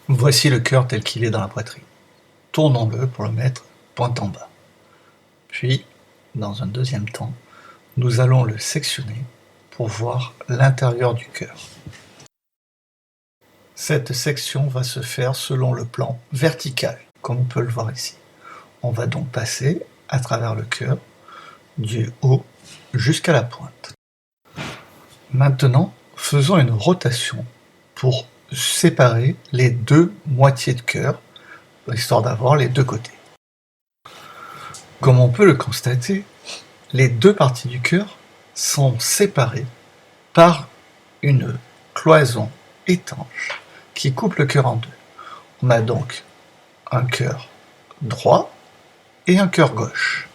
Voici le cœur tel qu'il est dans la poitrine. Tournons-le pour le mettre pointe en bas. Puis, dans un deuxième temps, nous allons le sectionner pour voir l'intérieur du cœur. Cette section va se faire selon le plan vertical, comme on peut le voir ici. On va donc passer à travers le cœur, du haut jusqu'à la pointe. Maintenant, faisons une rotation pour séparer les deux moitiés de cœur, histoire d'avoir les deux côtés. Comme on peut le constater, les deux parties du cœur sont séparées par une cloison étanche qui coupe le cœur en deux. On a donc un cœur droit et un cœur gauche.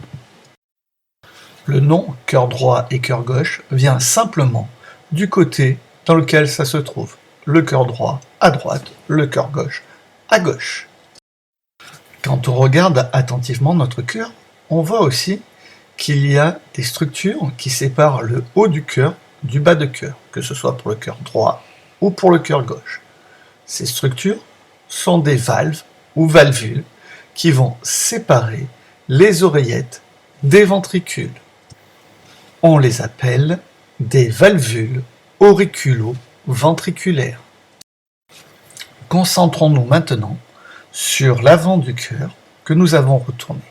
Le nom cœur droit et cœur gauche vient simplement du côté dans lequel ça se trouve. Le cœur droit à droite, le cœur gauche à gauche. Quand on regarde attentivement notre cœur, on voit aussi qu'il y a des structures qui séparent le haut du cœur du bas de cœur, que ce soit pour le cœur droit ou pour le cœur gauche. Ces structures sont des valves ou valvules qui vont séparer les oreillettes des ventricules. On les appelle des valvules auriculo-ventriculaires. Concentrons-nous maintenant sur l'avant du cœur que nous avons retourné.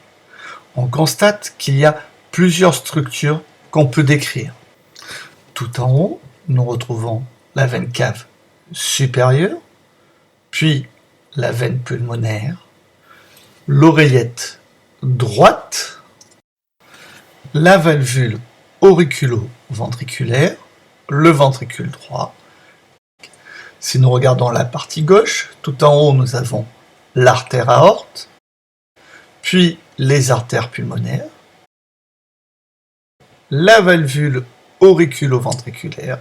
On constate qu'il y a plusieurs structures qu'on peut décrire. Tout en haut, nous retrouvons la veine cave supérieure, puis la veine pulmonaire, l'oreillette droite, la valvule auriculo-ventriculaire, le ventricule droit. Si nous regardons la partie gauche, tout en haut, nous avons l'artère aorte, puis les artères pulmonaires, la valvule auriculo-ventriculaire,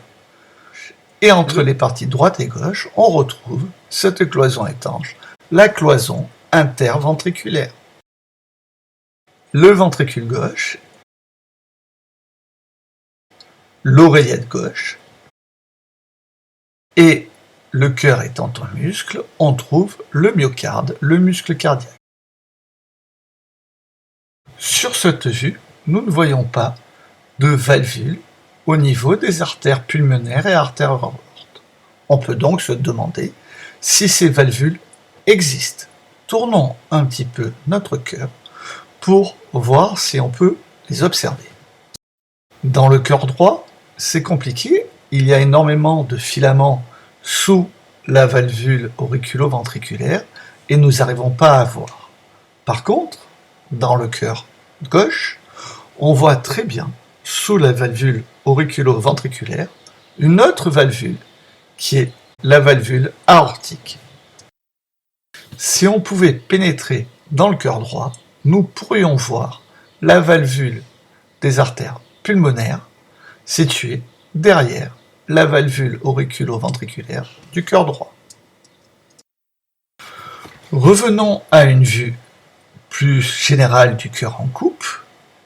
et entre les parties droite et gauche, on retrouve cette cloison étanche, la cloison interventriculaire. Le ventricule gauche, l'oreillette gauche, et le cœur étant un muscle, on trouve le myocarde, le muscle cardiaque. Sur cette vue, nous ne voyons pas de valvules au niveau des artères pulmonaires et artères aortes. On peut donc se demander si ces valvules existent. Tournons un petit peu notre cœur pour voir si on peut les observer. Dans le cœur droit, c'est compliqué, il y a énormément de filaments sous la valvule auriculo-ventriculaire et nous n'arrivons pas à voir. Par contre, dans le cœur gauche, on voit très bien, sous la valvule auriculo-ventriculaire, une autre valvule qui est la valvule aortique. Si on pouvait pénétrer dans le cœur droit, nous pourrions voir la valvule des artères pulmonaires située derrière la valvule auriculo-ventriculaire du cœur droit. Revenons à une vue plus générale du cœur en coupe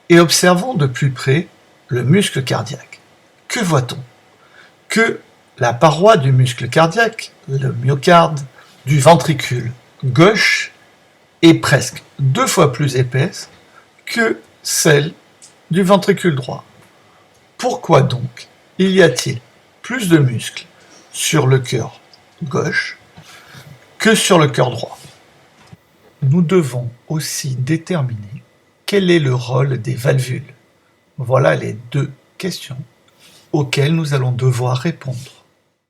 et observons de plus près le muscle cardiaque. Que voit-on? Que la paroi du muscle cardiaque, le myocarde, du ventricule gauche est presque 2 fois plus épaisse que celle du ventricule droit. Pourquoi donc y a-t-il plus de muscles sur le cœur gauche que sur le cœur droit? Nous devons aussi déterminer quel est le rôle des valvules. Voilà les deux questions auxquelles nous allons devoir répondre.